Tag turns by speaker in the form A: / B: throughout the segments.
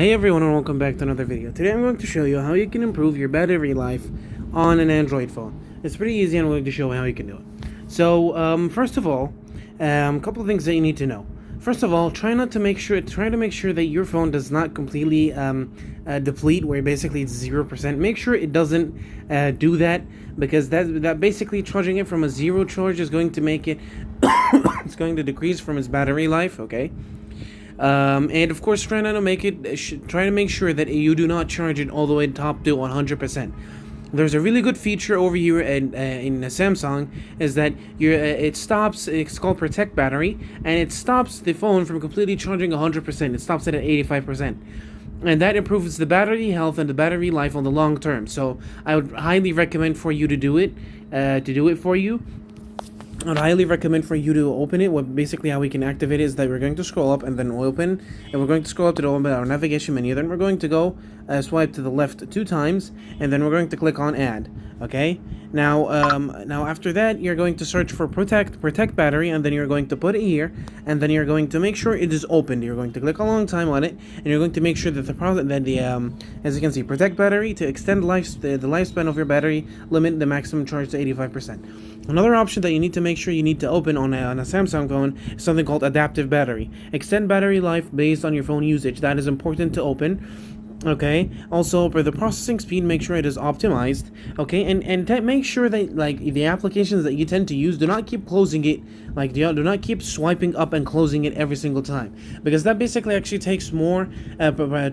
A: Hey everyone, and welcome back to another video. Today I'm going to show you how you can improve your battery life on an Android phone. It's pretty easy, and I'm going to show you how you can do it. So, first of all, a couple of things that you need to know. First of all, try to make sure that your phone does not completely deplete, where basically it's 0%. Make sure it doesn't do that, because that basically charging it from a zero charge is going to make it it's going to decrease from its battery life. Okay. And of course, try to make sure that you do not charge it all the way top to 100%. There's a really good feature over here in Samsung, is that it's called Protect Battery, and it stops the phone from completely charging 100%. It stops it at 85%. And that improves the battery health and the battery life on the long term. So I would highly recommend for you to do it for you. I'd highly recommend for you to open it. What basically how we can activate it is that we're going to scroll up and then open, and we're going to scroll up to our navigation menu. Then we're going to go swipe to the left 2 times, and then we're going to click on Add. Okay. Now after that, you're going to search for Protect Battery, and then you're going to put it here, and then you're going to make sure it is opened. You're going to click a long time on it, and you're going to make sure that as you can see, Protect Battery to extend the lifespan of your battery, limit the maximum charge to 85%. Another option that you need to open on a Samsung phone is something called Adaptive Battery. Extend battery life based on your phone usage. That is important to open. Okay. Also, for the processing speed, make sure it is optimized. Okay, and make sure that the applications that you tend to use, do not keep closing it. Do not keep swiping up and closing it every single time, because that basically actually takes more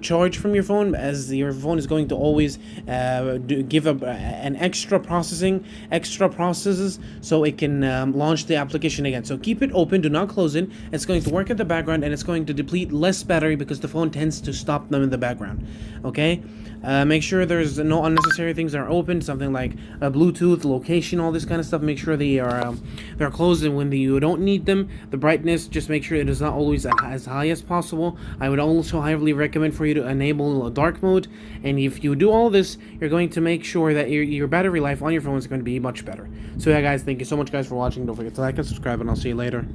A: charge from your phone, as your phone is going to always give an extra processes, so it can launch the application again. So keep it open, do not close it. It's going to work in the background, and it's going to deplete less battery because the phone tends to stop them in the background. Okay. Make sure there's no unnecessary things that are open, something like Bluetooth, location, all this kind of stuff. Make sure they're closed, and when you don't need them, the brightness, just make sure it is not always as high as possible. I would also highly recommend for you to enable dark mode, and if you do all this, you're going to make sure that your battery life on your phone is going to be much better. So yeah guys, thank you so much guys for watching. Don't forget to like and subscribe, and I'll see you later.